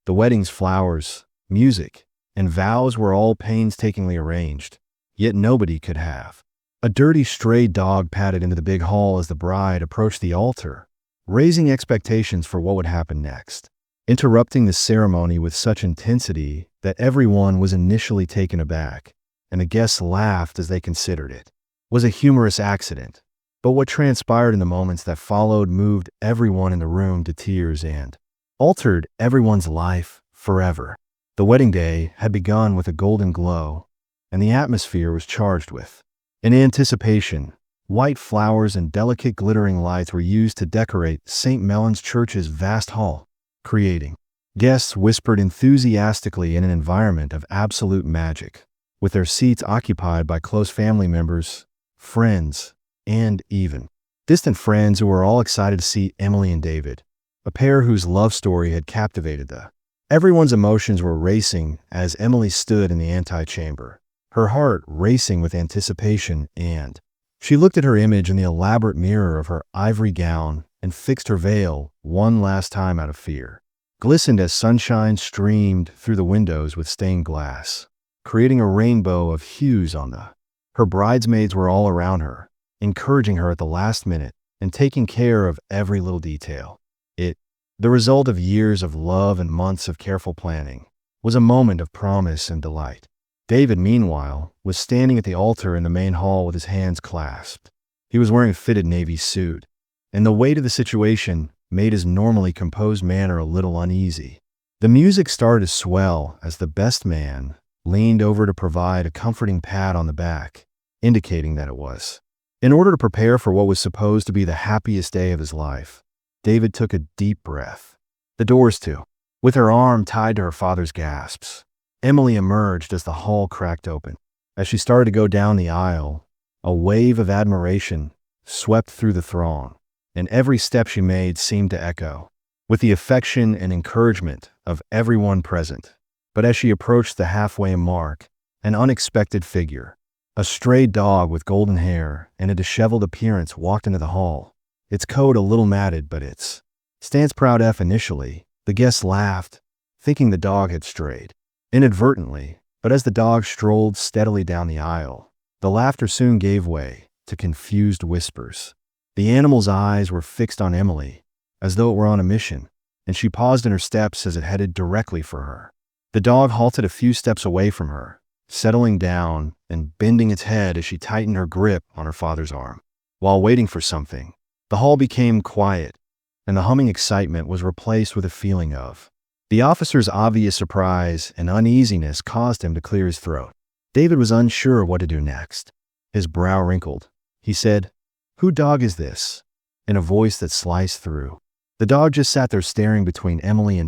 The wedding's flowers, music, and vows were all painstakingly arranged, yet nobody could have. A dirty stray dog padded into the big hall as the bride approached the altar, raising expectations for what would happen next, interrupting the ceremony with such intensity that everyone was initially taken aback, and the guests laughed as they considered it. Was a humorous accident, but what transpired in the moments that followed moved everyone in the room to tears and altered everyone's life forever. The wedding day had begun with a golden glow, and the atmosphere was charged with. In anticipation, white flowers and delicate glittering lights were used to decorate St. Mellon's Church's vast hall, creating. Guests whispered enthusiastically in an environment of absolute magic, with their seats occupied by close family members, friends, and even distant friends who were all excited to see Emily and David, a pair whose love story had captivated them. Everyone's emotions were racing as Emily stood in the antechamber, her heart racing with anticipation, and she looked at her image in the elaborate mirror of her ivory gown and fixed her veil one last time out of fear. Glistened as sunshine streamed through the windows with stained glass, creating a rainbow of hues on the. Her bridesmaids were all around her, encouraging her at the last minute and taking care of every little detail. The result of years of love and months of careful planning, was a moment of promise and delight. David, meanwhile, was standing at the altar in the main hall with his hands clasped. He was wearing a fitted navy suit, and the weight of the situation made his normally composed manner a little uneasy. The music started to swell as the best man leaned over to provide a comforting pat on the back, indicating that it was. In order to prepare for what was supposed to be the happiest day of his life, David took a deep breath. The doors to. With her arm tied to her father's gasps, Emily emerged as the hall cracked open. As she started to go down the aisle, a wave of admiration swept through the throng, and every step she made seemed to echo with the affection and encouragement of everyone present. But as she approached the halfway mark, an unexpected figure, a stray dog with golden hair and a disheveled appearance, walked into the hall. Its coat a little matted, but its stance proud. Initially, the guests laughed, thinking the dog had strayed inadvertently, but as the dog strolled steadily down the aisle, the laughter soon gave way to confused whispers. The animal's eyes were fixed on Emily, as though it were on a mission, and she paused in her steps as it headed directly for her. The dog halted a few steps away from her, settling down and bending its head as she tightened her grip on her father's arm. While waiting for something, the hall became quiet, and the humming excitement was replaced with a feeling of. The officer's obvious surprise and uneasiness caused him to clear his throat. David was unsure what to do next. His brow wrinkled. He said, "Who dog is this?" in a voice that sliced through. The dog just sat there staring between Emily,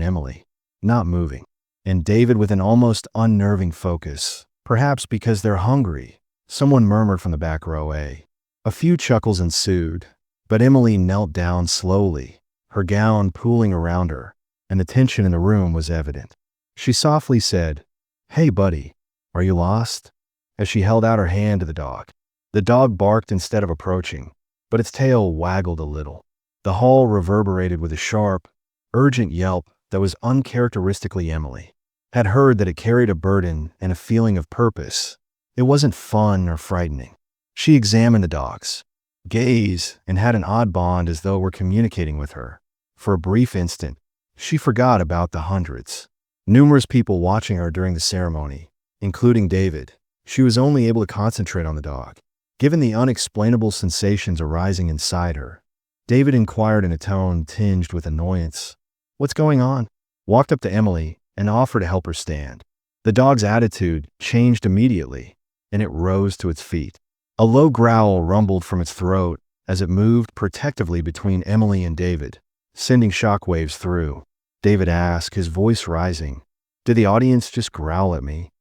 not moving. And David, with an almost unnerving focus, perhaps because they're hungry, someone murmured from the back row. A few chuckles ensued, but Emily knelt down slowly, her gown pooling around her, and the tension in the room was evident. She softly said, "Hey, buddy, are you lost?" as she held out her hand to the dog. The dog barked instead of approaching, but its tail waggled a little. The hall reverberated with a sharp, urgent yelp that was uncharacteristically Emily. Had heard that it carried a burden and a feeling of purpose. It wasn't fun or frightening. She examined the dog's gaze and had an odd bond, as though it were communicating with her. For a brief instant, she forgot about the numerous people watching her during the ceremony, including David. She was only able to concentrate on the dog. Given the unexplainable sensations arising inside her, David inquired in a tone tinged with annoyance, "What's going on?" Walked up to Emily and offered to help her stand. The dog's attitude changed immediately, and it rose to its feet. A low growl rumbled from its throat as it moved protectively between Emily and David, sending shockwaves through. David asked, his voice rising, "Did the audience just growl at me?"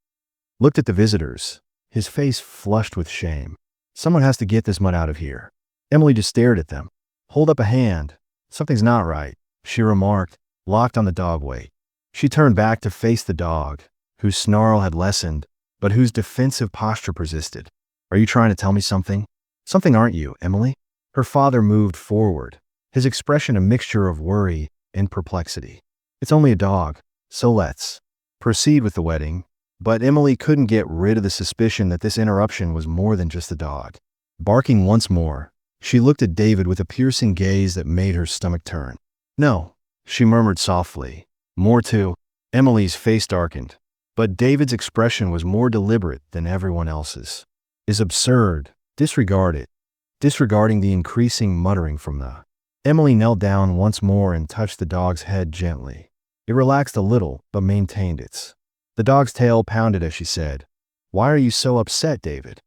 Looked at the visitors, his face flushed with shame. "Someone has to get this mutt out of here." Emily just stared at them. "Hold up a hand. Something's not right," she remarked, locked on the dog weight. She turned back to face the dog, whose snarl had lessened, but whose defensive posture persisted. "Are you trying to tell me something?" "Something, aren't you, Emily?" Her father moved forward, his expression a mixture of worry and perplexity. "It's only a dog. So let's proceed with the wedding. But Emily couldn't get rid of the suspicion that this interruption was more than just the dog. Barking once more, she looked at David with a piercing gaze that made her stomach turn. "No," she murmured softly. "More to—" Emily's face darkened, but David's expression was more deliberate than everyone else's. "Is absurd. Disregard it." Disregarding the increasing muttering from the— Emily knelt down once more and touched the dog's head gently. It relaxed a little, but maintained its. The dog's tail pounded as she said, "Why are you so upset, David?"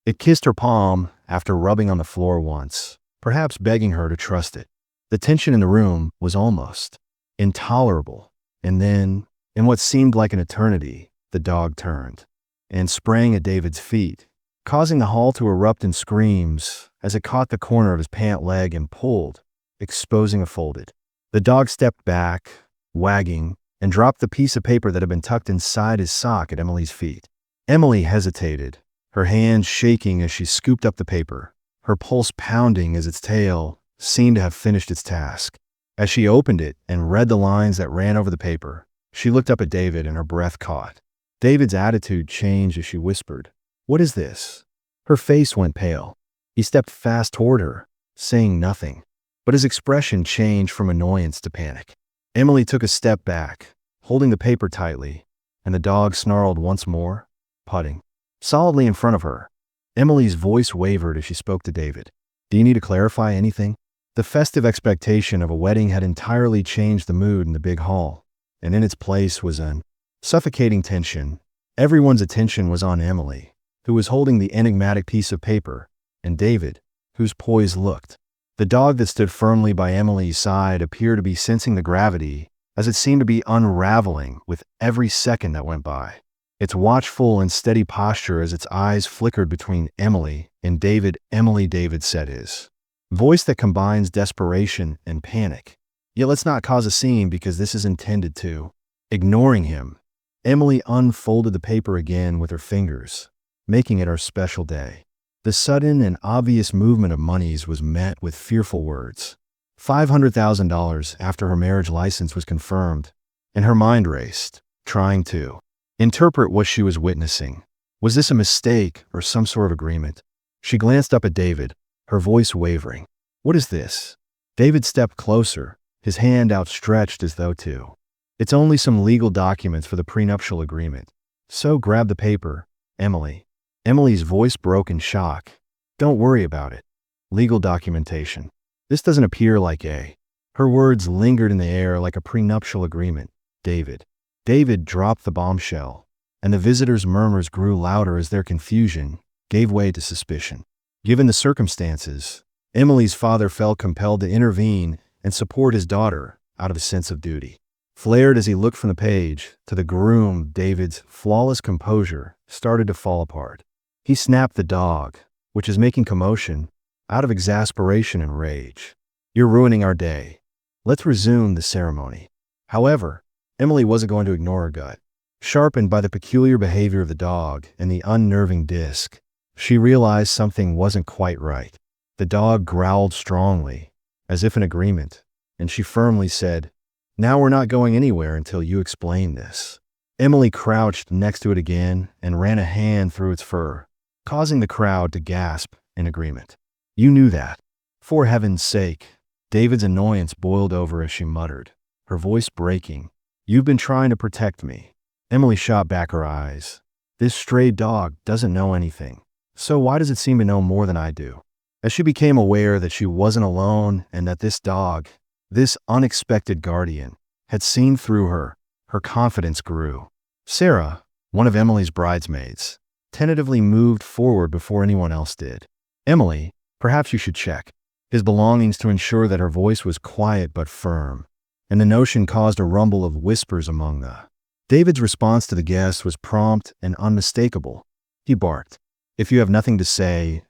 It kissed her palm after rubbing on the floor once, perhaps begging her to trust it. The tension in the room was almost intolerable. And then, in what seemed like an eternity, the dog turned and sprang at David's feet, causing the hall to erupt in screams as it caught the corner of his pant leg and pulled, exposing a folded. The dog stepped back, wagging, and dropped the piece of paper that had been tucked inside his sock at Emily's feet. Emily hesitated, her hands shaking as she scooped up the paper, her pulse pounding as its tail seemed to have finished its task. As she opened it and read the lines that ran over the paper, she looked up at David and her breath caught. David's attitude changed as she whispered, "What is this?" Her face went pale. He stepped fast toward her, saying nothing, but his expression changed from annoyance to panic. Emily took a step back, holding the paper tightly, and the dog snarled once more, putting solidly in front of her. Emily's voice wavered as she spoke to David. "Do you need to clarify anything?" The festive expectation of a wedding had entirely changed the mood in the big hall, and in its place was an suffocating tension. Everyone's attention was on Emily, who was holding the enigmatic piece of paper, and David, whose poise looked. The dog that stood firmly by Emily's side appeared to be sensing the gravity, as it seemed to be unraveling with every second that went by. Its watchful and steady posture as its eyes flickered between Emily and David. "Emily," David said, his voice that combines desperation and panic. "Yet let's not cause a scene because this is intended to." Ignoring him, Emily unfolded the paper again with her fingers, making it our special day. The sudden and obvious movement of monies was met with fearful words. $500,000 after her marriage license was confirmed, and her mind raced, trying to interpret what she was witnessing. Was this a mistake or some sort of agreement? She glanced up at David, her voice wavering. "What is this?" David stepped closer, his hand outstretched as though to. "It's only some legal documents for the prenuptial agreement. So grab the paper, Emily." Emily's voice broke in shock. "Don't worry about it. Legal documentation. This doesn't appear like a—" Her words lingered in the air like a prenuptial agreement. "David." David dropped the bombshell, and the visitors' murmurs grew louder as their confusion gave way to suspicion. Given the circumstances, Emily's father felt compelled to intervene and support his daughter out of a sense of duty. Flared as he looked from the page to the groom, David's flawless composure started to fall apart. He snapped the dog, which is making commotion, out of exasperation and rage. "You're ruining our day. Let's resume the ceremony." However, Emily wasn't going to ignore her gut. Sharpened by the peculiar behavior of the dog and the unnerving disc, she realized something wasn't quite right. The dog growled strongly, as if in agreement, and she firmly said, "Now we're not going anywhere until you explain this." Emily crouched next to it again and ran a hand through its fur, causing the crowd to gasp in agreement. "You knew that." "For heaven's sake." David's annoyance boiled over as she muttered, her voice breaking. "You've been trying to protect me." Emily shot back her eyes. "This stray dog doesn't know anything. So why does it seem to know more than I do?" As she became aware that she wasn't alone and that this dog, this unexpected guardian, had seen through her, her confidence grew. Sarah, one of Emily's bridesmaids, tentatively moved forward before anyone else did. "Emily, perhaps you should check his belongings," to ensure that her voice was quiet but firm, and the notion caused a rumble of whispers among the. David's response to the guest was prompt and unmistakable. He barked, "If you have nothing to say."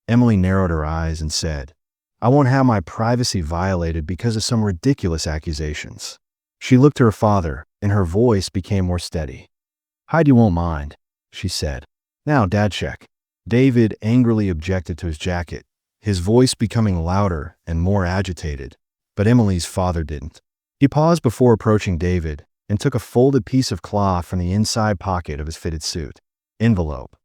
Emily narrowed her eyes and said, "I won't have my privacy violated because of some ridiculous accusations." She looked to her father, and her voice became more steady. "Heidi won't mind," she said. "Now, Dad, check." David angrily objected to his jacket, his voice becoming louder and more agitated, but Emily's father didn't. He paused before approaching David, and took a folded piece of cloth from the inside pocket of his fitted suit. Envelope.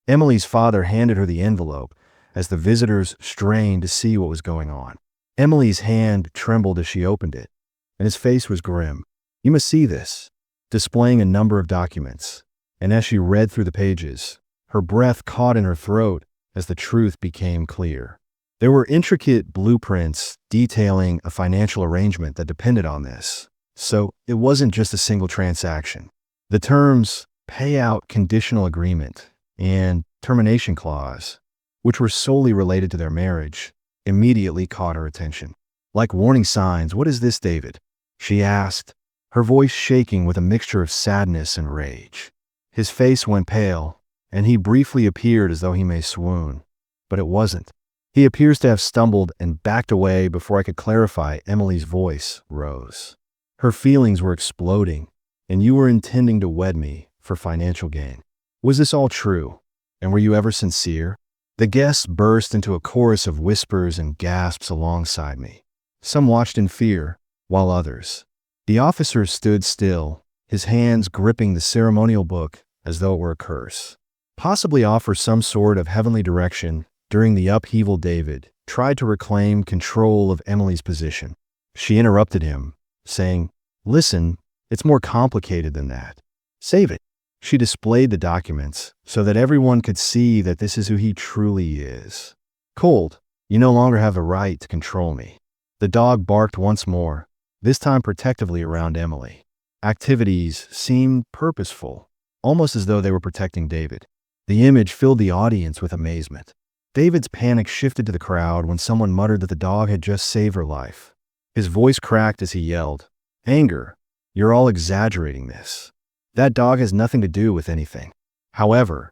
Emily's father handed her the envelope as the visitors strained to see what was going on. Emily's hand trembled as she opened it, and his face was grim. "You must see this," displaying a number of documents. And as she read through the pages, her breath caught in her throat as the truth became clear. There were intricate blueprints detailing a financial arrangement that depended on this. So it wasn't just a single transaction. The terms payout conditional agreement and termination clause, which were solely related to their marriage, immediately caught her attention. Like warning signs. "What is this, David?" she asked, her voice shaking with a mixture of sadness and rage. His face went pale, and he briefly appeared as though he may swoon. But it wasn't. He appears to have stumbled and backed away before I could clarify. Emily's voice rose. "Her feelings were exploding, and you were intending to wed me for financial gain. Was this all true? And were you ever sincere?" The guests burst into a chorus of whispers and gasps alongside me. Some watched in fear, while others. The officer stood still, his hands gripping the ceremonial book as though it were a curse. Possibly offer some sort of heavenly direction. During the upheaval, David tried to reclaim control of Emily's position. She interrupted him, saying, "Listen, it's more complicated than that. Save it." She displayed the documents so that everyone could see that this is who he truly is. "Cold, you no longer have the right to control me." The dog barked once more, this time protectively around Emily. Activities seemed purposeful, almost as though they were protecting David. The image filled the audience with amazement. David's panic shifted to the crowd when someone muttered that the dog had just saved her life. His voice cracked as he yelled, "Anger, you're all exaggerating this. That dog has nothing to do with anything." However,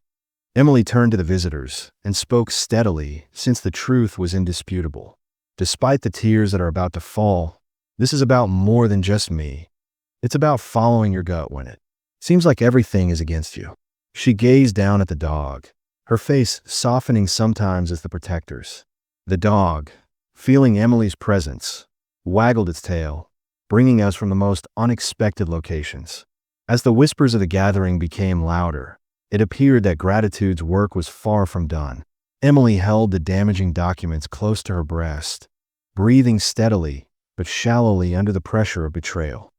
Emily turned to the visitors and spoke steadily since the truth was indisputable. "Despite the tears that are about to fall, this is about more than just me. It's about following your gut when it seems like everything is against you." She gazed down at the dog, her face softening sometimes as the protector's. The dog, feeling Emily's presence, waggled its tail, bringing us from the most unexpected locations. As the whispers of the gathering became louder, it appeared that gratitude's work was far from done. Emily held the damaging documents close to her breast, breathing steadily but shallowly under the pressure of betrayal.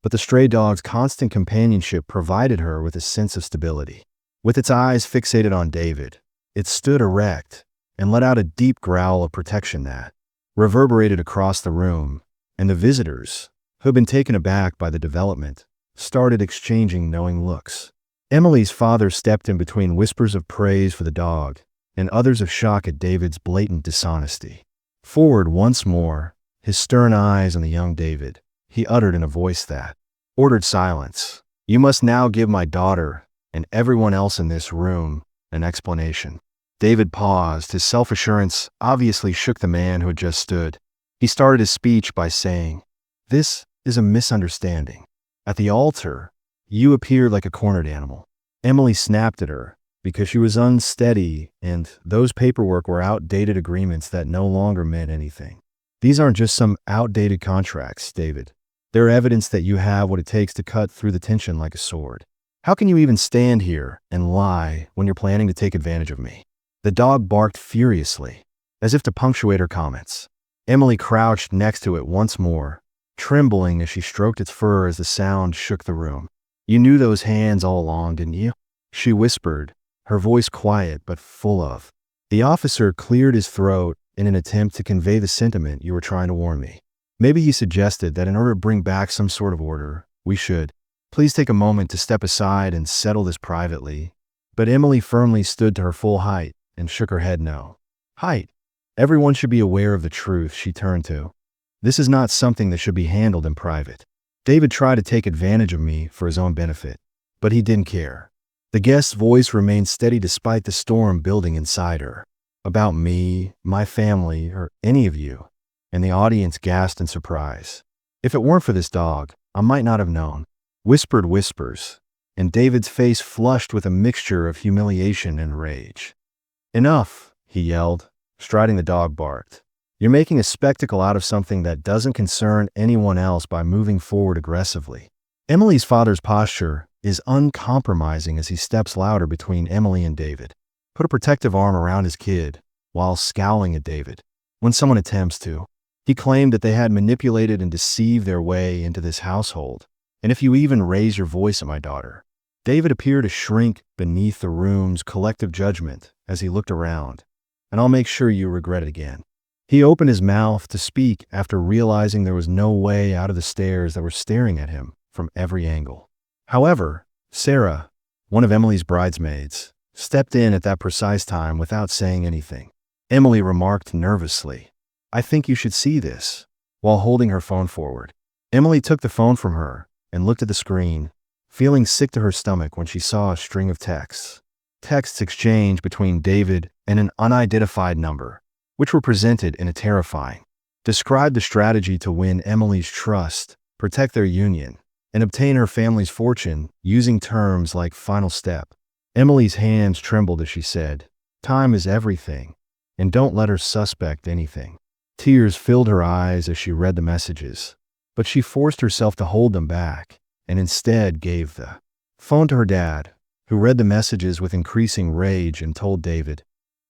But the stray dog's constant companionship provided her with a sense of stability. With its eyes fixated on David, it stood erect and let out a deep growl of protection that reverberated across the room, and the visitors, who had been taken aback by the development, started exchanging knowing looks. Emily's father stepped in between whispers of praise for the dog and others of shock at David's blatant dishonesty. Forward once more, his stern eyes on the young David, he uttered in a voice that ordered silence, "You must now give my daughter and everyone else in this room an explanation." David paused. His self-assurance obviously shook the man who had just stood. He started his speech by saying, "This is a misunderstanding. At the altar, you appeared like a cornered animal." Emily snapped at her because she was unsteady, and those paperwork were outdated agreements that no longer meant anything. "These aren't just some outdated contracts, David. They're evidence that you have what it takes to cut through the tension like a sword. How can you even stand here and lie when you're planning to take advantage of me?" The dog barked furiously, as if to punctuate her comments. Emily crouched next to it once more, trembling as she stroked its fur as the sound shook the room. "You knew those hands all along, didn't you?" she whispered, her voice quiet but full of. The officer cleared his throat in an attempt to convey the sentiment you were trying to warn me. Maybe he suggested that in order to bring back some sort of order, we should please take a moment to step aside and settle this privately. But Emily firmly stood to her full height and shook her head no. "Height. Everyone should be aware of the truth," she turned to. "This is not something that should be handled in private. David tried to take advantage of me for his own benefit, but he didn't care." The guest's voice remained steady despite the storm building inside her. "About me, my family, or any of you," and the audience gasped in surprise. "If it weren't for this dog, I might not have known." Whispered whispers, and David's face flushed with a mixture of humiliation and rage. "Enough," he yelled, striding the dog barked. "You're making a spectacle out of something that doesn't concern anyone else by moving forward aggressively." Emily's father's posture is uncompromising as he steps louder between Emily and David. Put a protective arm around his kid while scowling at David. When someone attempts to, he claimed that they had manipulated and deceived their way into this household. And if you even raise your voice at my daughter. David appeared to shrink beneath the room's collective judgment as he looked around. And I'll make sure you regret it again. He opened his mouth to speak after realizing there was no way out of the stares that were staring at him from every angle. However, Sarah, one of Emily's bridesmaids, stepped in at that precise time without saying anything. Emily remarked nervously, "I think you should see this," while holding her phone forward. Emily took the phone from her and looked at the screen, feeling sick to her stomach when she saw a string of texts. Texts exchanged between David and an unidentified number, which were presented in a terrifying, described the strategy to win Emily's trust, protect their union, and obtain her family's fortune using terms like final step. Emily's hands trembled as she said, "Time is everything, and don't let her suspect anything." Tears filled her eyes as she read the messages, but she forced herself to hold them back and instead gave the phone to her dad, who read the messages with increasing rage and told David,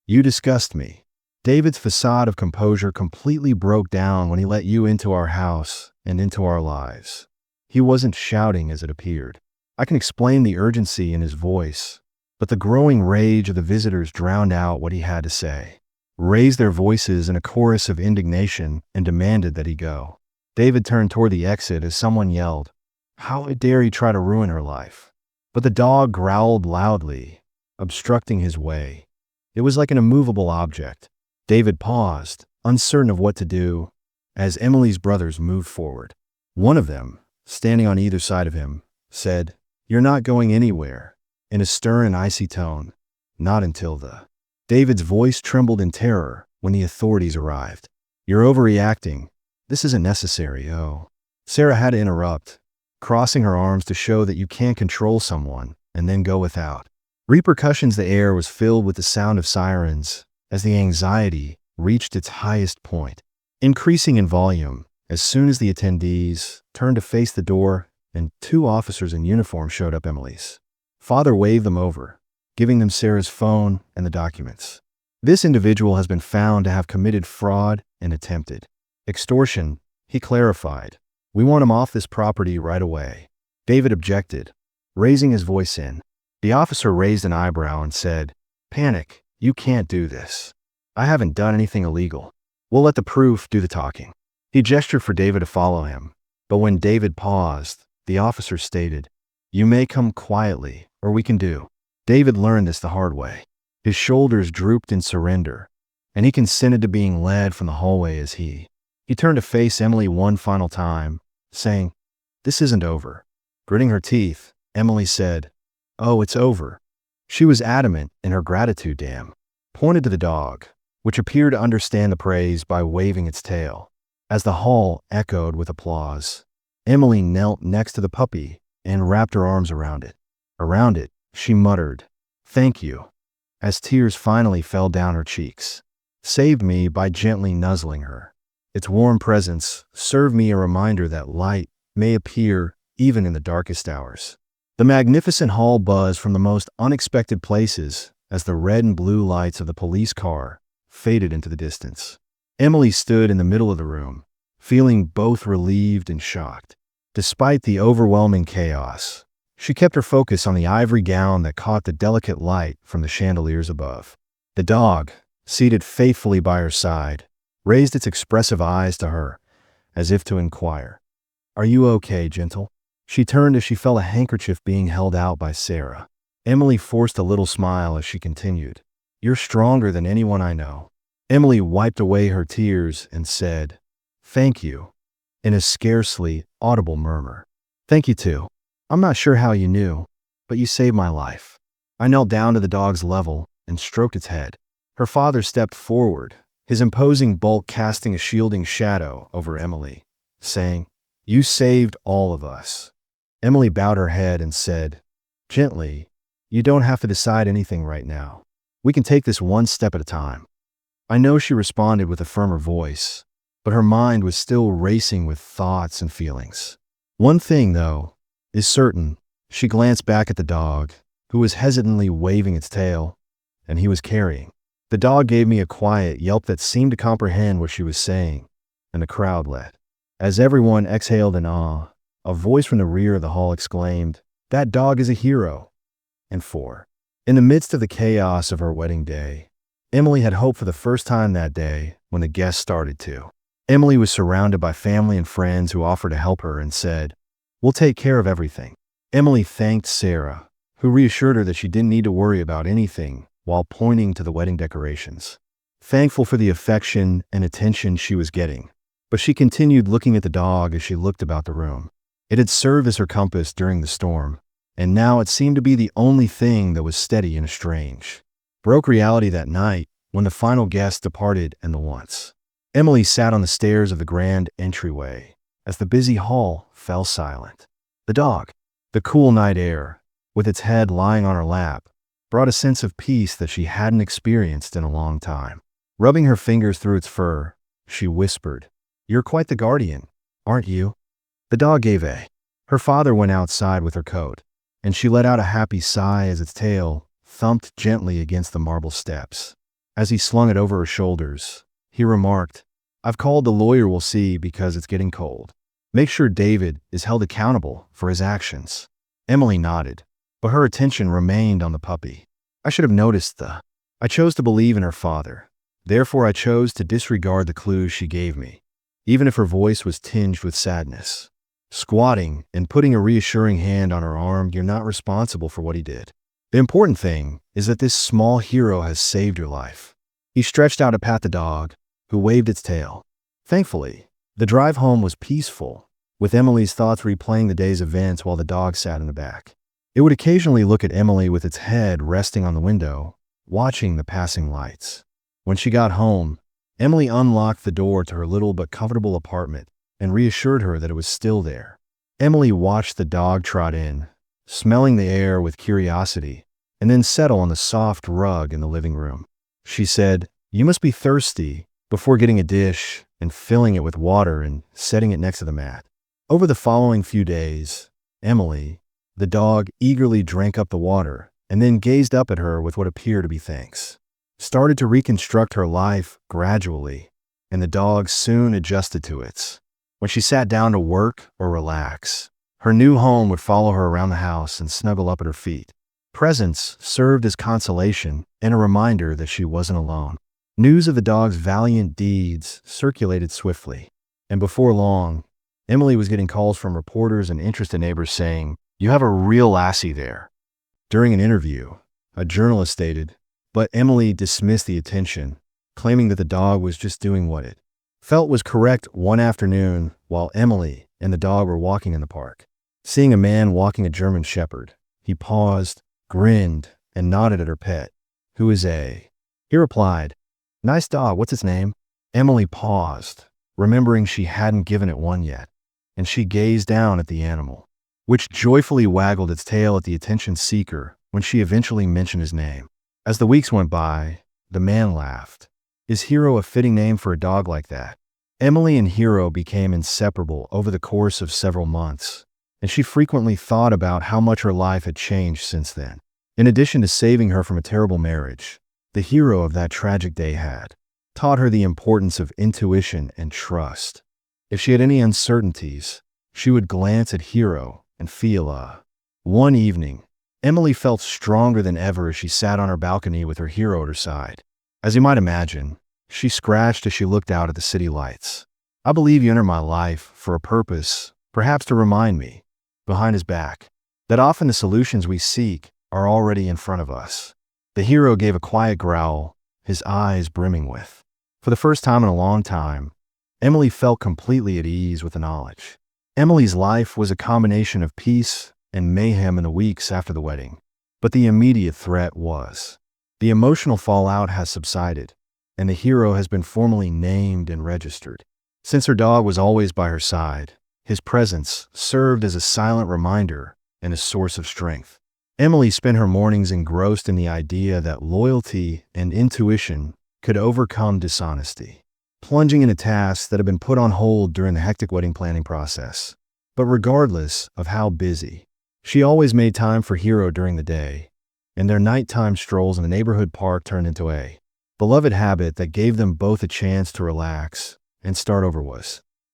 "You disgust me." David's facade of composure completely broke down when he let you into our house and into our lives. He wasn't shouting as it appeared. I can explain the urgency in his voice, but the growing rage of the visitors drowned out what he had to say, raised their voices in a chorus of indignation, and demanded that he go. David turned toward the exit as someone yelled, "How dare he try to ruin her life?" But the dog growled loudly, obstructing his way. It was like an immovable object. David paused, uncertain of what to do, as Emily's brothers moved forward. One of them, standing on either side of him, said, "You're not going anywhere," in a stern and icy tone. "Not until the..." David's voice trembled in terror when the authorities arrived. "You're overreacting. This isn't necessary, oh." Sarah had to interrupt, crossing her arms to show that you can't control someone and then go without repercussions. The air was filled with the sound of sirens as the anxiety reached its highest point, increasing in volume as soon as the attendees turned to face the door and two officers in uniform showed up. Emily's father waved them over, giving them Sarah's phone and the documents. "This individual has been found to have committed fraud and attempted extortion," he clarified. "We want him off this property right away." David objected, raising his voice in. The officer raised an eyebrow and said, "Panic. You can't do this. I haven't done anything illegal. We'll let the proof do the talking." He gestured for David to follow him, but when David paused, the officer stated, "You may come quietly, or we can do." David learned this the hard way. His shoulders drooped in surrender, and he consented to being led from the hallway as he turned to face Emily one final time, saying, "This isn't over." Gritting her teeth, Emily said, "Oh, it's over." She was adamant in her gratitude. Damn. Pointed to the dog, which appeared to understand the praise by waving its tail. As the hall echoed with applause, Emily knelt next to the puppy and wrapped her arms around it. Around it, she muttered, "Thank you," as tears finally fell down her cheeks. Saved me by gently nuzzling her. Its warm presence served me a reminder that light may appear even in the darkest hours. The magnificent hall buzzed from the most unexpected places as the red and blue lights of the police car faded into the distance. Emily stood in the middle of the room, feeling both relieved and shocked. Despite the overwhelming chaos, she kept her focus on the ivory gown that caught the delicate light from the chandeliers above. The dog, seated faithfully by her side, raised its expressive eyes to her, as if to inquire, "Are you okay, gentle?" She turned as she felt a handkerchief being held out by Sarah. Emily forced a little smile as she continued, "You're stronger than anyone I know." Emily wiped away her tears and said, "Thank you," in a scarcely audible murmur. "Thank you too. I'm not sure how you knew, but you saved my life." I knelt down to the dog's level and stroked its head. Her father stepped forward, his imposing bulk casting a shielding shadow over Emily, saying, "You saved all of us." Emily bowed her head and said, gently, "You don't have to decide anything right now. We can take this one step at a time." I know she responded with a firmer voice, but her mind was still racing with thoughts and feelings. "One thing, though, is certain. She glanced back at the dog, who was hesitantly waving its tail, and he was carrying. The dog gave me a quiet yelp that seemed to comprehend what she was saying, and the crowd let. As everyone exhaled in awe, a voice from the rear of the hall exclaimed, "That dog is a hero!" And 4. In the midst of the chaos of her wedding day, Emily had hope for the first time that day when the guests started to. Emily was surrounded by family and friends who offered to help her and said, "We'll take care of everything." Emily thanked Sarah, who reassured her that she didn't need to worry about anything while pointing to the wedding decorations. Thankful for the affection and attention she was getting, but she continued looking at the dog as she looked about the room. It had served as her compass during the storm, and now it seemed to be the only thing that was steady in a strange, broke reality that night when the final guest departed and the once. Emily sat on the stairs of the grand entryway as the busy hall fell silent. The dog, the cool night air, with its head lying on her lap, brought a sense of peace that she hadn't experienced in a long time. Rubbing her fingers through its fur, she whispered, "You're quite the guardian, aren't you?" The dog gave a. Her father went outside with her coat, and she let out a happy sigh as its tail thumped gently against the marble steps. As he slung it over her shoulders, he remarked, "I've called the lawyer we'll see because it's getting cold. Make sure David is held accountable for his actions." Emily nodded, but her attention remained on the puppy. I should have noticed the. I chose to believe in her father. Therefore, I chose to disregard the clues she gave me, even if her voice was tinged with sadness. Squatting and putting a reassuring hand on her arm, "You're not responsible for what he did. The important thing is that this small hero has saved your life." He stretched out to pat the dog, who waved its tail. Thankfully, the drive home was peaceful, with Emily's thoughts replaying the day's events while the dog sat in the back. It would occasionally look at Emily with its head resting on the window, watching the passing lights. When she got home, Emily unlocked the door to her little but comfortable apartment and reassured her that it was still there. Emily watched the dog trot in, smelling the air with curiosity, and then settle on the soft rug in the living room. She said, "You must be thirsty," before getting a dish and filling it with water and setting it next to the mat. Over the following few days, Emily, the dog, eagerly drank up the water and then gazed up at her with what appeared to be thanks. Started to reconstruct her life gradually, and the dog soon adjusted to its. When she sat down to work or relax, her new home would follow her around the house and snuggle up at her feet. Presence served as consolation and a reminder that she wasn't alone. News of the dog's valiant deeds circulated swiftly, and before long, Emily was getting calls from reporters and interested neighbors saying, "You have a real lassie there." During an interview, a journalist stated, but Emily dismissed the attention, claiming that the dog was just doing what it felt was correct one afternoon while Emily and the dog were walking in the park. Seeing a man walking a German shepherd, he paused, grinned, and nodded at her pet. "Who is A?" He replied, "Nice dog, what's its name?" Emily paused, remembering she hadn't given it one yet, and she gazed down at the animal, which joyfully waggled its tail at the attention seeker when she eventually mentioned his name. As the weeks went by, the man laughed. Is Hero a fitting name for a dog like that? Emily and Hero became inseparable over the course of several months, and she frequently thought about how much her life had changed since then. In addition to saving her from a terrible marriage, the hero of that tragic day had taught her the importance of intuition and trust. If she had any uncertainties, she would glance at Hero and feel a. One evening, Emily felt stronger than ever as she sat on her balcony with her Hero at her side. As you might imagine, she scratched as she looked out at the city lights. "I believe you entered my life for a purpose, perhaps to remind me," behind his back, "that often the solutions we seek are already in front of us." The Hero gave a quiet growl, his eyes brimming with. For the first time in a long time, Emily felt completely at ease with the knowledge. Emily's life was a combination of peace and mayhem in the weeks after the wedding, but the immediate threat was. The emotional fallout has subsided, and the Hero has been formally named and registered. Since her dog was always by her side, his presence served as a silent reminder and a source of strength. Emily spent her mornings engrossed in the idea that loyalty and intuition could overcome dishonesty, plunging into tasks that had been put on hold during the hectic wedding planning process. But regardless of how busy, she always made time for Hero during the day, and their nighttime strolls in the neighborhood park turned into a beloved habit that gave them both a chance to relax and start over.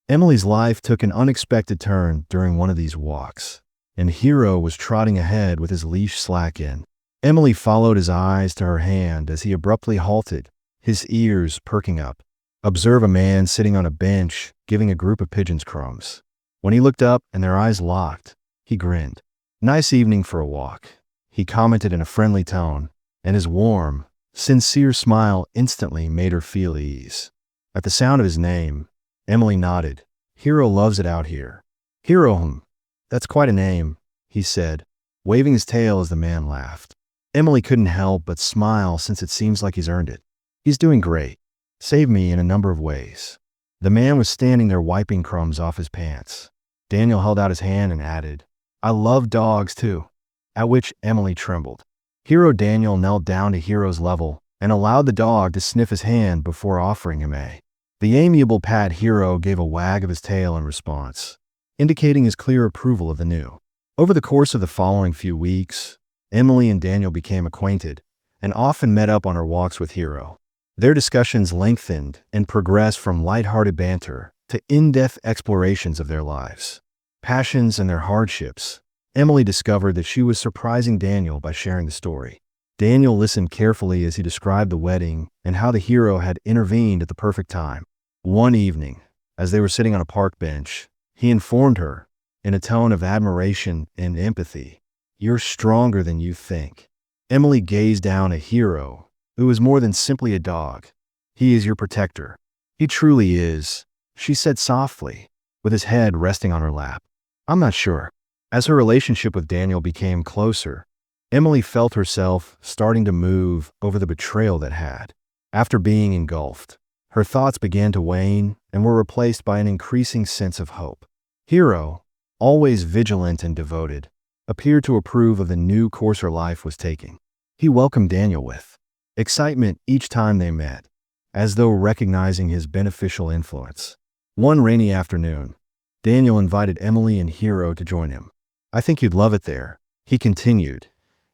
Emily's life took an unexpected turn during one of these walks, and Hero was trotting ahead with his leash slack in. Emily followed his eyes to her hand as he abruptly halted, his ears perking up. Observe a man sitting on a bench, giving a group of pigeons crumbs. When he looked up and their eyes locked, he grinned. Nice evening for a walk, he commented in a friendly tone, and his warm, sincere smile instantly made her feel ease. At the sound of his name, Emily nodded. Hero loves it out here. Hero, that's quite a name, he said, waving his tail as the man laughed. Emily couldn't help but smile since it seems like he's earned it. He's doing great. Saved me in a number of ways. The man was standing there wiping crumbs off his pants. Daniel held out his hand and added, I love dogs too. At which Emily trembled. Daniel knelt down to Hero's level and allowed the dog to sniff his hand before offering him a. The amiable pat. Hero gave a wag of his tail in response, indicating his clear approval of the new. Over the course of the following few weeks, Emily and Daniel became acquainted and often met up on her walks with Hero. Their discussions lengthened and progressed from lighthearted banter to in-depth explorations of their lives, passions, and their hardships. Emily discovered that she was surprising Daniel by sharing the story. Daniel listened carefully as he described the wedding and how the Hero had intervened at the perfect time. One evening, as they were sitting on a park bench, he informed her, in a tone of admiration and empathy, You're stronger than you think. Emily gazed down at Hero, who was more than simply a dog. He is your protector. He truly is, she said softly, with his head resting on her lap. I'm not sure. As her relationship with Daniel became closer, Emily felt herself starting to move over the betrayal that had. After being engulfed, her thoughts began to wane and were replaced by an increasing sense of hope. Hero, always vigilant and devoted, appeared to approve of the new course her life was taking. He welcomed Daniel with excitement each time they met, as though recognizing his beneficial influence. One rainy afternoon, Daniel invited Emily and Hero to join him. I think you'd love it there, he continued,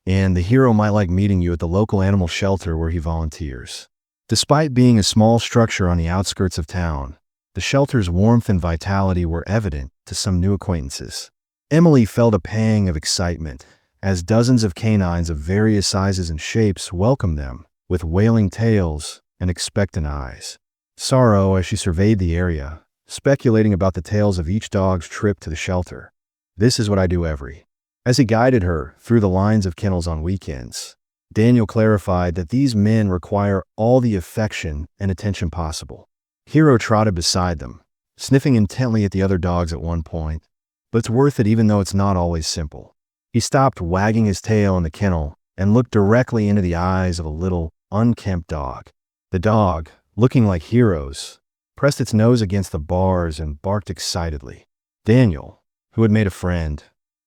and the Hero might like meeting you at the local animal shelter where he volunteers. Despite being a small structure on the outskirts of town, the shelter's warmth and vitality were evident to some new acquaintances. Emily felt a pang of excitement as dozens of canines of various sizes and shapes welcomed them with wailing tails and expectant eyes. Sorrow as she surveyed the area, speculating about the tales of each dog's trip to the shelter. This is what I do every. As he guided her through the lines of kennels on weekends, Daniel clarified that these men require all the affection and attention possible. Hero trotted beside them, sniffing intently at the other dogs at one point, but it's worth it even though it's not always simple. He stopped wagging his tail in the kennel and looked directly into the eyes of a little, unkempt dog. The dog, looking like Hero's, pressed its nose against the bars and barked excitedly. Daniel, who had made a friend,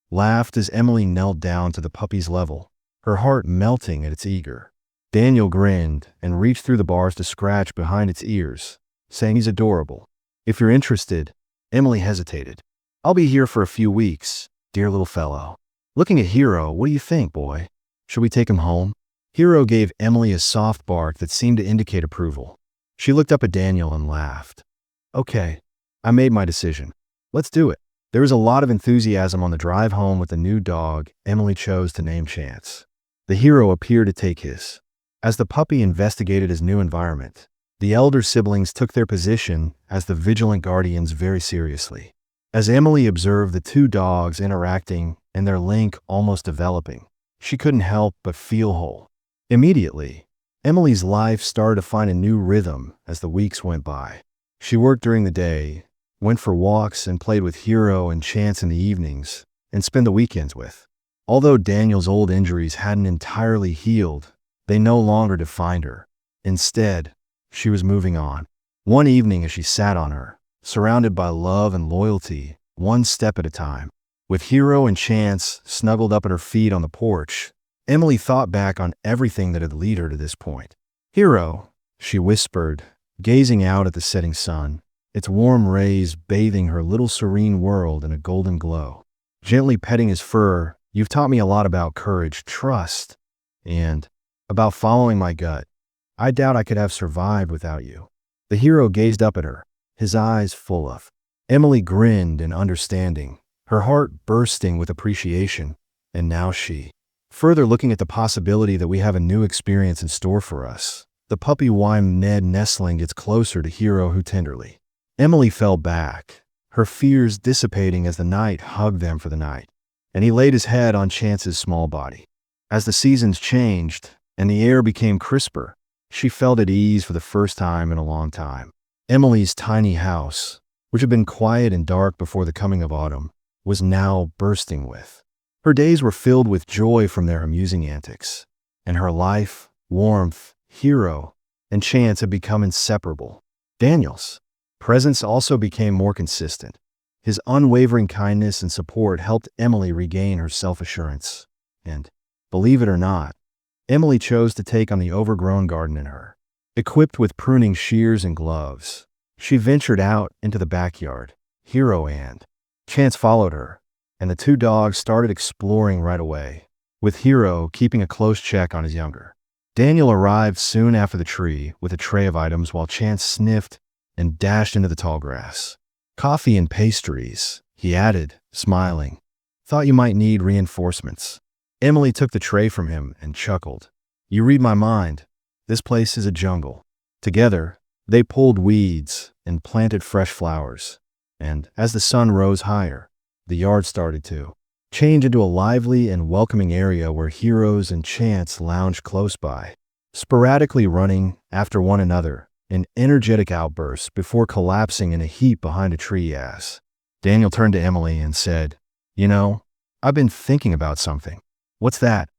laughed as Emily knelt down to the puppy's level, her heart melting at its eager. Daniel grinned and reached through the bars to scratch behind its ears, saying he's adorable. If you're interested, Emily hesitated. I'll be here for a few weeks, dear little fellow. Looking at Hero, what do you think, boy? Should we take him home? Hero gave Emily a soft bark that seemed to indicate approval. She looked up at Daniel and laughed. Okay, I made my decision. Let's do it. There was a lot of enthusiasm on the drive home with the new dog Emily chose to name Chance. The Hero appeared to take his. As the puppy investigated his new environment, the elder siblings took their position as the vigilant guardians very seriously. As Emily observed the two dogs interacting and their link almost developing, she couldn't help but feel whole. Immediately, Emily's life started to find a new rhythm as the weeks went by. She worked during the day, went for walks, and played with Hero and Chance in the evenings, and spent the weekends with. Although Daniel's old injuries hadn't entirely healed, they no longer defined her. Instead, she was moving on. One evening as she sat on her, surrounded by love and loyalty, one step at a time, with Hero and Chance snuggled up at her feet on the porch, Emily thought back on everything that had led her to this point. Hero, she whispered, gazing out at the setting sun, its warm rays bathing her little serene world in a golden glow. Gently petting his fur, "You've taught me a lot about courage, trust, and about following my gut. I doubt I could have survived without you." The hero gazed up at her, his eyes full of. Emily grinned in understanding, her heart bursting with appreciation, and now she, further looking at the possibility that we have a new experience in store for us. The puppy whined, Ned nestling gets closer to Hero who tenderly. Emily fell back, her fears dissipating as the night hugged them for the night, and he laid his head on Chance's small body. As the seasons changed and the air became crisper, she felt at ease for the first time in a long time. Emily's tiny house, which had been quiet and dark before the coming of autumn, was now bursting with. Her days were filled with joy from their amusing antics, and her life, warmth, Hero, and Chance had become inseparable. Daniel's presence also became more consistent. His unwavering kindness and support helped Emily regain her self-assurance. And, believe it or not, Emily chose to take on the overgrown garden in her. Equipped with pruning shears and gloves, she ventured out into the backyard. Hero and Chance followed her, and the two dogs started exploring right away, with Hero keeping a close check on his younger. Daniel arrived soon after the tree with a tray of items while Chance sniffed and dashed into the tall grass. "Coffee and pastries," he added, smiling. "Thought you might need reinforcements." Emily took the tray from him and chuckled. "You read my mind. This place is a jungle." Together, they pulled weeds and planted fresh flowers, and as the sun rose higher, the yard started to change into a lively and welcoming area where Heroes and Chance lounged close by, sporadically running after one another in energetic outbursts before collapsing in a heap behind a tree. As Daniel turned to Emily and said, "You know, I've been thinking about something." "What's that?"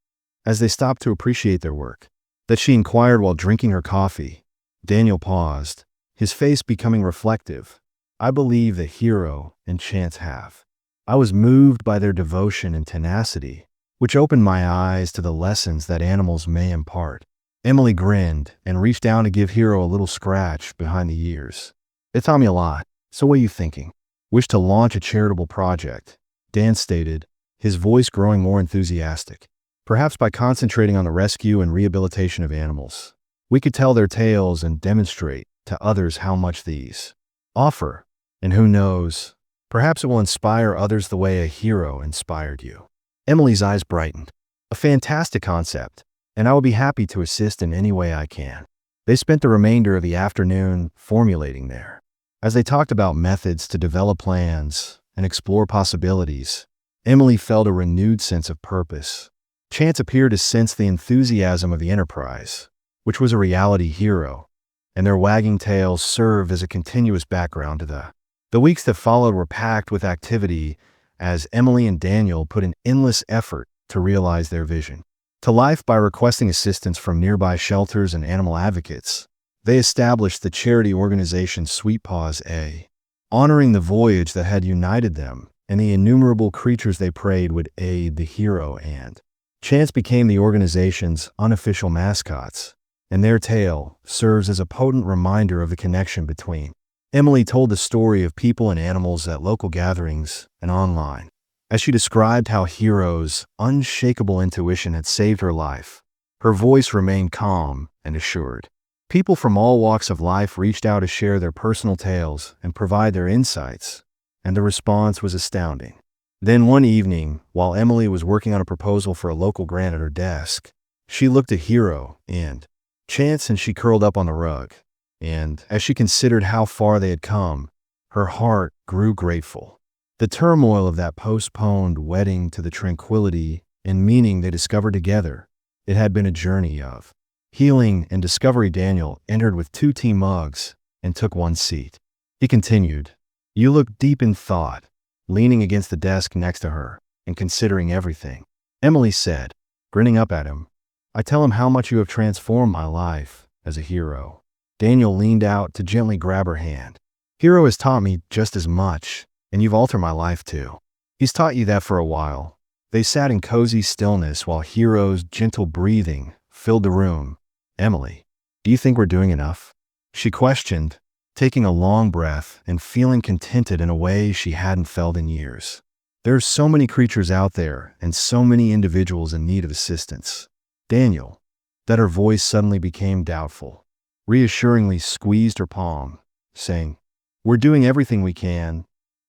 As they stopped to appreciate their work, that she inquired while drinking her coffee. Daniel paused, his face becoming reflective. "I believe that Hero and Chance have. I was moved by their devotion and tenacity, which opened my eyes to the lessons that animals may impart." Emily grinned and reached down to give Hero a little scratch behind the ears. "It taught me a lot. So what are you thinking?" "Wish to launch a charitable project," Dan stated, his voice growing more enthusiastic. "Perhaps by concentrating on the rescue and rehabilitation of animals, we could tell their tales and demonstrate to others how much these offer. And who knows, perhaps it will inspire others the way a hero inspired you." Emily's eyes brightened. "A fantastic concept, and I will be happy to assist in any way I can." They spent the remainder of the afternoon formulating there. As they talked about methods to develop plans and explore possibilities, Emily felt a renewed sense of purpose. Chance appeared to sense the enthusiasm of the enterprise, which was a reality hero, and their wagging tails served as a continuous background to the weeks that followed were packed with activity as Emily and Daniel put an endless effort to realize their vision. To life by requesting assistance from nearby shelters and animal advocates, they established the charity organization Sweet Paws A, honoring the voyage that had united them and the innumerable creatures they prayed would aid the hero. And Chance became the organization's unofficial mascots, and their tale serves as a potent reminder of the connection between. Emily told the story of people and animals at local gatherings and online, as she described how Hero's unshakable intuition had saved her life. Her voice remained calm and assured. People from all walks of life reached out to share their personal tales and provide their insights, and the response was astounding. Then one evening, while Emily was working on a proposal for a local grant at her desk, she looked at Hero and Chance and she curled up on the rug. And as she considered how far they had come, her heart grew grateful. The turmoil of that postponed wedding to the tranquility and meaning they discovered together, it had been a journey of healing and discovery. Daniel entered with 2 tea mugs and took one seat. He continued, "You look deep in thought," leaning against the desk next to her and considering everything. Emily said, grinning up at him, "I tell him how much you have transformed my life as a hero." Daniel leaned out to gently grab her hand. "Hero has taught me just as much, and you've altered my life too." "He's taught you that for a while." They sat in cozy stillness while Hero's gentle breathing filled the room. "Emily, do you think we're doing enough?" she questioned, taking a long breath and feeling contented in a way she hadn't felt in years. There are so many creatures out there and so many individuals in need of assistance. Daniel, that her voice suddenly became doubtful, reassuringly squeezed her palm, saying, "We're doing everything we can,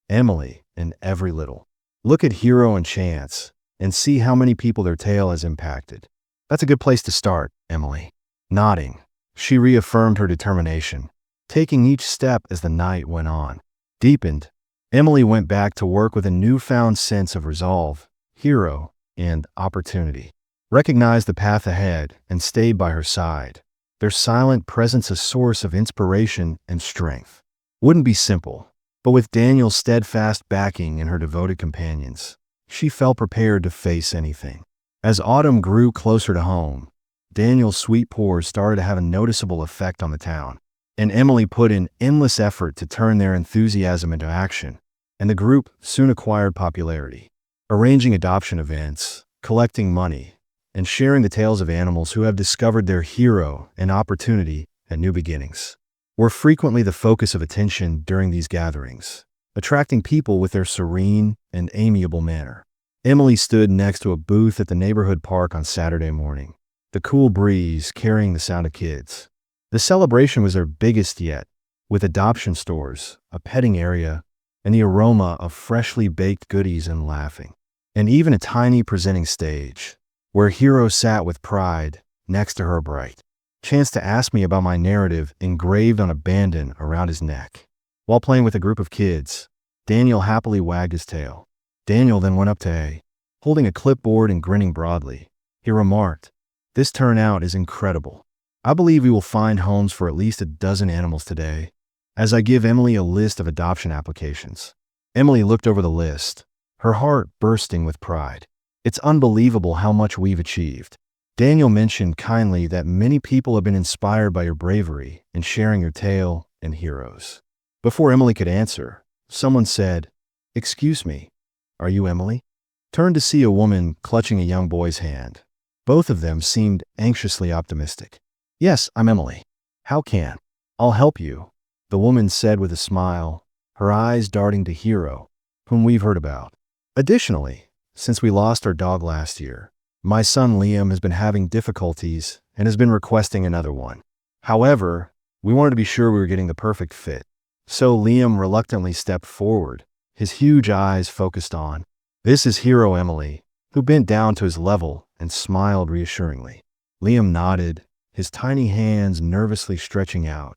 Emily, in every little. Look at Hero and Chance and see how many people their tale has impacted. That's a good place to start, Emily." Nodding, she reaffirmed her determination, taking each step as the night went on. Deepened, Emily went back to work with a newfound sense of resolve, hero, and opportunity. Recognized the path ahead and stayed by her side, their silent presence a source of inspiration and strength. Wouldn't be simple, but with Daniel's steadfast backing and her devoted companions, she felt prepared to face anything. As autumn grew closer to home, Daniel's sweet pores started to have a noticeable effect on the town, and Emily put in endless effort to turn their enthusiasm into action, and the group soon acquired popularity, arranging adoption events, collecting money, and sharing the tales of animals who have discovered their hero and opportunity at new beginnings. Were frequently the focus of attention during these gatherings, attracting people with their serene and amiable manner. Emily stood next to a booth at the neighborhood park on Saturday morning, the cool breeze carrying the sound of kids. The celebration was their biggest yet, with adoption stores, a petting area, and the aroma of freshly baked goodies and laughing. And even a tiny presenting stage, where Hero sat with pride next to her bright. Chance to ask me about my narrative engraved on a bandana around his neck. While playing with a group of kids, Daniel happily wagged his tail. Daniel then went up to A. Holding a clipboard and grinning broadly, he remarked, "This turnout is incredible. I believe we will find homes for at least a dozen animals today," as I give Emily a list of adoption applications. Emily looked over the list, her heart bursting with pride. "It's unbelievable how much we've achieved." Daniel mentioned kindly that many people have been inspired by your bravery in sharing your tale and heroes. Before Emily could answer, someone said, "Excuse me, are you Emily?" Turned to see a woman clutching a young boy's hand. Both of them seemed anxiously optimistic. "Yes, I'm Emily. How can? I'll help you," the woman said with a smile, her eyes darting to Hero, whom we've heard about. "Additionally, since we lost our dog last year, my son Liam has been having difficulties and has been requesting another one. However, we wanted to be sure we were getting the perfect fit. So Liam reluctantly stepped forward, his huge eyes focused on. This is Hero Emily, who bent down to his level and smiled reassuringly. Liam nodded, his tiny hands nervously stretching out.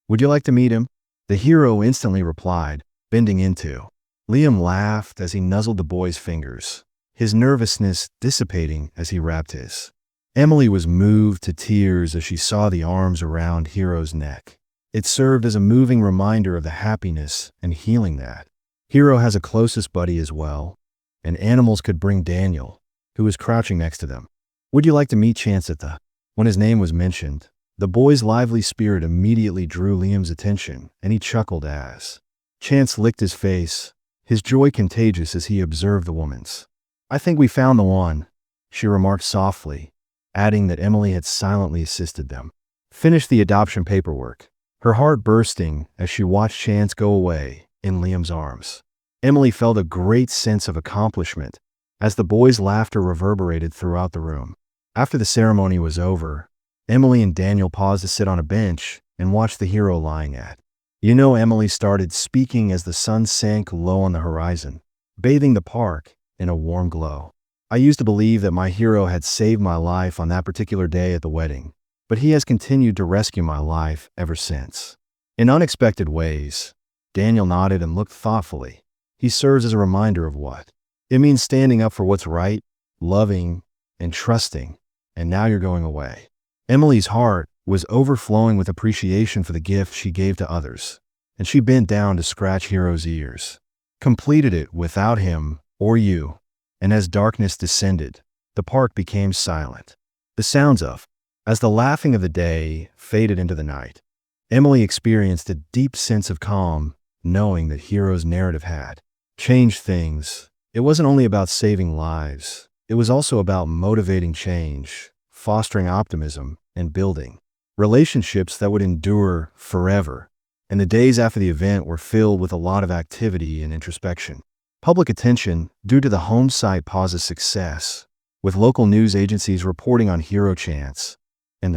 "Would you like to meet him?" The hero instantly replied, bending into. Liam laughed as he nuzzled the boy's fingers, his nervousness dissipating as he wrapped his. Emily was moved to tears as she saw the arms around Hero's neck. It served as a moving reminder of the happiness and healing that Hero has a closest buddy as well, and animals could bring Daniel, who was crouching next to them. "Would you like to meet Chance at the—" When his name was mentioned, the boy's lively spirit immediately drew Liam's attention, and he chuckled as Chance licked his face, his joy contagious as he observed the woman's. "I think we found the one," she remarked softly, adding that Emily had silently assisted them. Finished the adoption paperwork, her heart bursting as she watched Chance go away in Liam's arms. Emily felt a great sense of accomplishment as the boys' laughter reverberated throughout the room. After the ceremony was over, Emily and Daniel paused to sit on a bench and watch the hero lying at. Emily started speaking as the sun sank low on the horizon, bathing the park in a warm glow. "I used to believe that my hero had saved my life on that particular day at the wedding, but he has continued to rescue my life ever since." In unexpected ways, Daniel nodded and looked thoughtfully. He serves as a reminder of what it means standing up for what's right, loving, and trusting, and now you're going away. Emily's heart was overflowing with appreciation for the gift she gave to others, and she bent down to scratch Hero's ears. Completed it without him or you, and as darkness descended, the park became silent. The sounds of, as the laughing of the day faded into the night, Emily experienced a deep sense of calm, knowing that Hero's narrative had changed things. It wasn't only about saving lives, it was also about motivating change, fostering optimism, and building relationships that would endure forever. and the days after the event were filled with a lot of activity and introspection. Public attention due to the home site pause's success, with local news agencies reporting on hero chants. And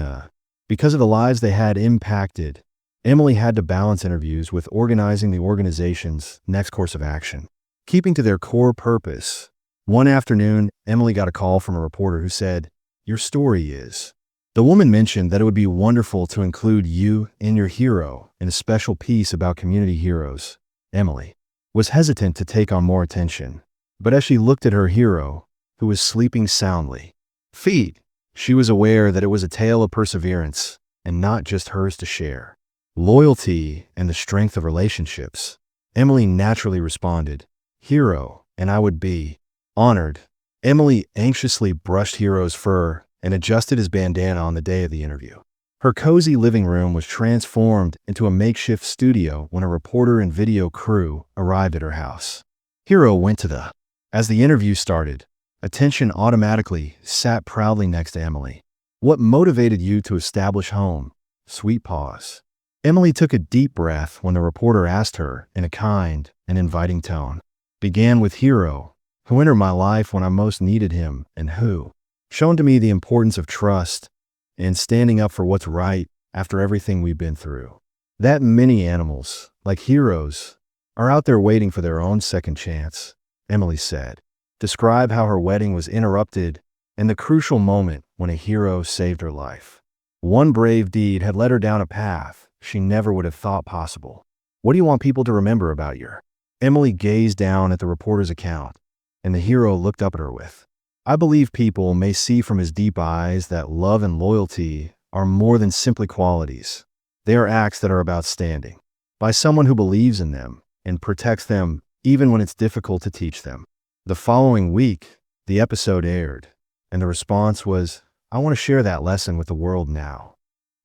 because of the lives they had impacted, Emily had to balance interviews with organizing the organization's next course of action. Keeping to their core purpose, one afternoon, Emily got a call from a reporter who said, "Your story is." The woman mentioned that it would be wonderful to include you and your hero in a special piece about community heroes. Emily was hesitant to take on more attention, but as she looked at her hero, who was sleeping soundly, she was aware that it was a tale of perseverance and not just hers to share. Loyalty and the strength of relationships. Emily naturally responded, "Hero, and I would be honored." Emily anxiously brushed Hero's fur and adjusted his bandana on the day of the interview. Her cozy living room was transformed into a makeshift studio when a reporter and video crew arrived at her house. Hero went to the. As the interview started, attention automatically sat proudly next to Emily. "What motivated you to establish home?" Sweet pause. Emily took a deep breath when the reporter asked her in a kind and inviting tone. "Began with Hero, who entered my life when I most needed him and who shown to me the importance of trust and standing up for what's right after everything we've been through. That many animals, like heroes, are out there waiting for their own second chance," Emily said. Describe how her wedding was interrupted and the crucial moment when a hero saved her life. One brave deed had led her down a path she never would have thought possible. "What do you want people to remember about your?" Emily gazed down at the reporter's account, and the hero looked up at her with, "I believe people may see from his deep eyes that love and loyalty are more than simply qualities. They are acts that are about standing by someone who believes in them and protects them even when it's difficult to teach them." The following week, the episode aired, and the response was, "I want to share that lesson with the world now."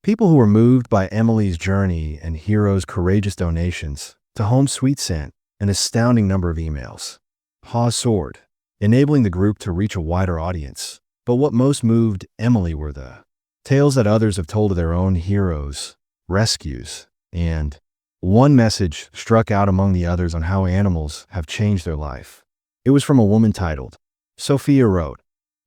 People who were moved by Emily's journey and Hero's courageous donations to Home Sweet sent an astounding number of emails. Pause soared, enabling the group to reach a wider audience. But what most moved Emily were the tales that others have told of their own heroes, rescues, and one message struck out among the others on how animals have changed their life. It was from a woman titled, Sophia wrote,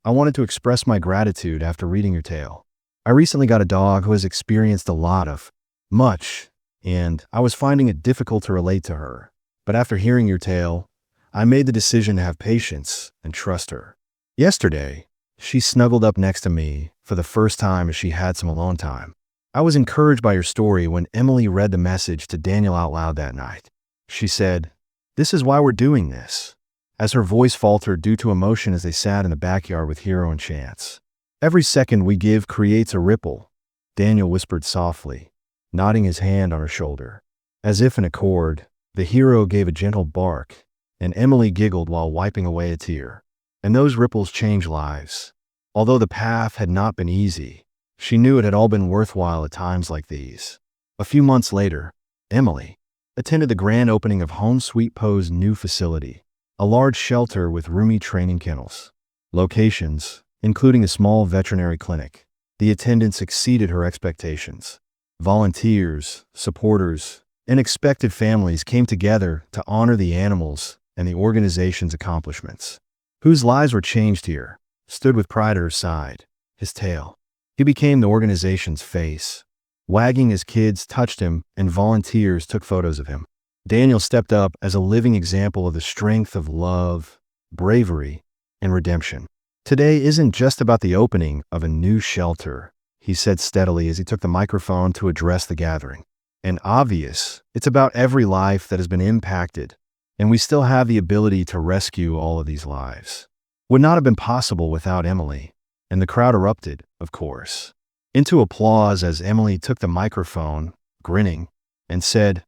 "I wanted to express my gratitude after reading your tale. I recently got a dog who has experienced a lot of much, and I was finding it difficult to relate to her. But after hearing your tale, I made the decision to have patience and trust her. Yesterday, she snuggled up next to me for the first time as she had some alone time. I was encouraged by your story when Emily read the message to Daniel out loud that night. She said, 'This is why we're doing this,' as her voice faltered due to emotion as they sat in the backyard with Hero and Chance. 'Every second we give creates a ripple,' Daniel whispered softly, nodding his hand on her shoulder. As if in accord, the Hero gave a gentle bark, and Emily giggled while wiping away a tear. And those ripples change lives. Although the path had not been easy, she knew it had all been worthwhile at times like these. A few months later, Emily attended the grand opening of Home Sweet Po's new facility, a large shelter with roomy training kennels. Locations, including a small veterinary clinic. The attendance exceeded her expectations. Volunteers, supporters, and expected families came together to honor the animals and the organization's accomplishments. Whose lives were changed here stood with pride at her side, his tail. He became the organization's face. Wagging his kids touched him, and volunteers took photos of him. Daniel stepped up as a living example of the strength of love, bravery, and redemption. Today isn't just about the opening of a new shelter, he said steadily as he took the microphone to address the gathering. And obvious, it's about every life that has been impacted, and we still have the ability to rescue all of these lives. Would not have been possible without Emily, and the crowd erupted, of course, into applause as Emily took the microphone, grinning, and said,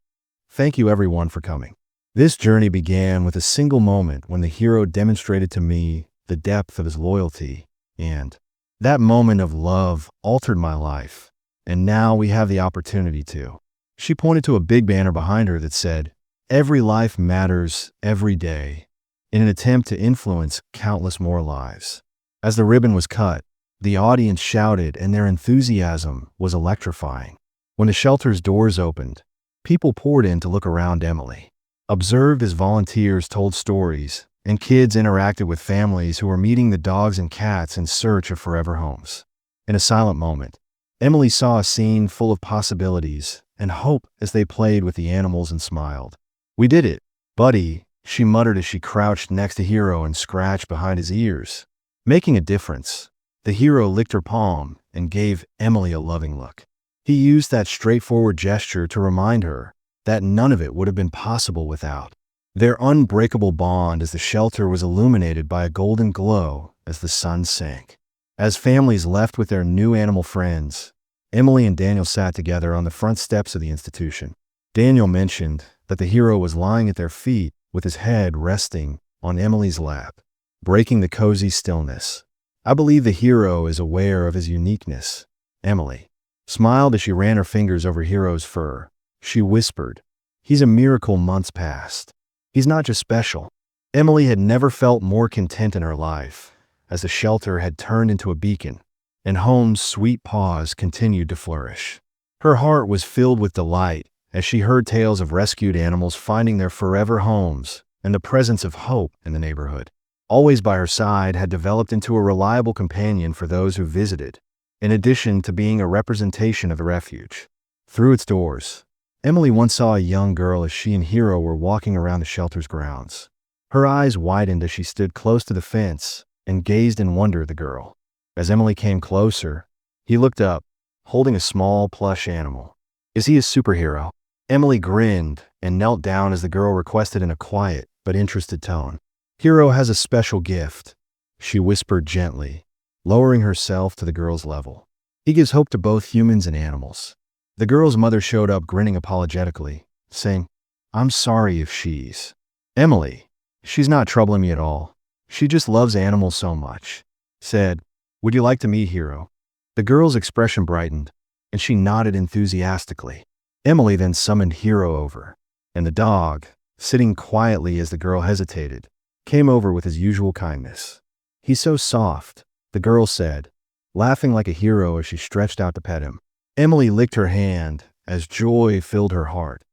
"Thank you everyone for coming. This journey began with a single moment when the Hero demonstrated to me the depth of his loyalty, and that moment of love altered my life, and now we have the opportunity to." She pointed to a big banner behind her that said, "Every life matters every day," in an attempt to influence countless more lives. As the ribbon was cut, the audience shouted, and their enthusiasm was electrifying. When the shelter's doors opened, People poured in to look around Emily, observed as volunteers told stories, and kids interacted with families who were meeting the dogs and cats in search of forever homes. In a silent moment, Emily saw a scene full of possibilities and hope as they played with the animals and smiled. "We did it, buddy," she muttered as she crouched next to Hero and scratched behind his ears. Making a difference, the hero licked her palm and gave Emily a loving look. He used that straightforward gesture to remind her that none of it would have been possible without their unbreakable bond as the shelter was illuminated by a golden glow as the sun sank. As families left with their new animal friends, Emily and Daniel sat together on the front steps of the institution. Daniel mentioned that the hero was lying at their feet with his head resting on Emily's lap, breaking the cozy stillness. "I believe the hero is aware of his uniqueness," Emily smiled as she ran her fingers over Hero's fur. She whispered, "He's a miracle months past. He's not just special." Emily had never felt more content in her life, as the shelter had turned into a beacon, and home's sweet pause continued to flourish. Her heart was filled with delight as she heard tales of rescued animals finding their forever homes and the presence of hope in the neighborhood. Always by her side had developed into a reliable companion for those who visited, in addition to being a representation of the refuge. Through its doors, Emily once saw a young girl as she and Hero were walking around the shelter's grounds. Her eyes widened as she stood close to the fence and gazed in wonder at the girl. As Emily came closer, he looked up, holding a small plush animal. "Is he a superhero?" Emily grinned and knelt down as the girl requested in a quiet but interested tone. "Hero has a special gift," she whispered gently, lowering herself to the girl's level. "He gives hope to both humans and animals." The girl's mother showed up grinning apologetically, saying, "I'm sorry if she's..." "Emily, she's not troubling me at all. She just loves animals so much," said, "Would you like to meet Hero?" The girl's expression brightened, and she nodded enthusiastically. Emily then summoned Hero over, and the dog, sitting quietly as the girl hesitated, came over with his usual kindness. "He's so soft," the girl said, laughing like a hero as she stretched out to pet him. Emily licked her hand as joy filled her heart,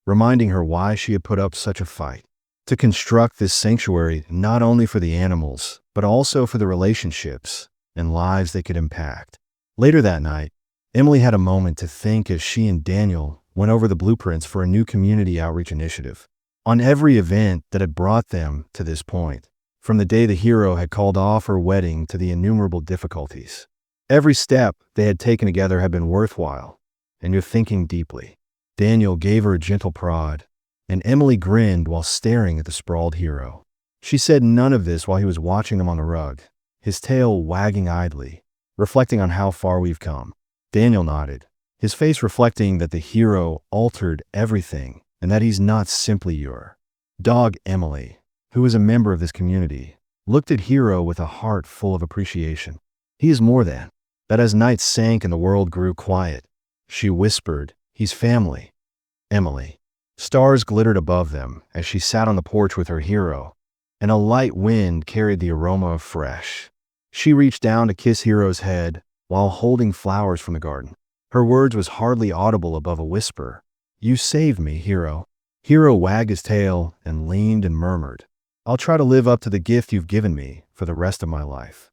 reminding her why she had put up such a fight to construct this sanctuary not only for the animals, but also for the relationships and lives they could impact. Later that night, Emily had a moment to think as she and Daniel went over the blueprints for a new community outreach initiative. On every event that had brought them to this point, from the day the hero had called off her wedding to the innumerable difficulties, every step they had taken together had been worthwhile, and you're thinking deeply. Daniel gave her a gentle prod, and Emily grinned while staring at the sprawled hero. She said none of this while he was watching them on the rug, his tail wagging idly, reflecting on how far we've come. Daniel nodded, his face reflecting that the hero altered everything and that he's not simply your dog. Emily, who is a member of this community, looked at Hero with a heart full of appreciation. "He is more than that." As night sank and the world grew quiet, she whispered, "He's family." Emily. Stars glittered above them as she sat on the porch with her hero, and a light wind carried the aroma of fresh. She reached down to kiss Hero's head while holding flowers from the garden. Her words was hardly audible above a whisper. "You saved me, Hero." Hero wagged his tail and leaned and murmured, "I'll try to live up to the gift you've given me for the rest of my life."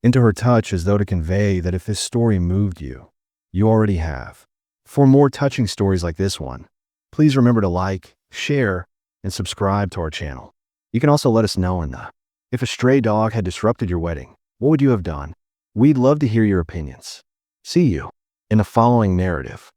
Into her touch as though to convey that if this story moved you, you already have. For more touching stories like this one, please remember to like, share, and subscribe to our channel. You can also let us know if a stray dog had disrupted your wedding, what would you have done? We'd love to hear your opinions. See you in the following narrative.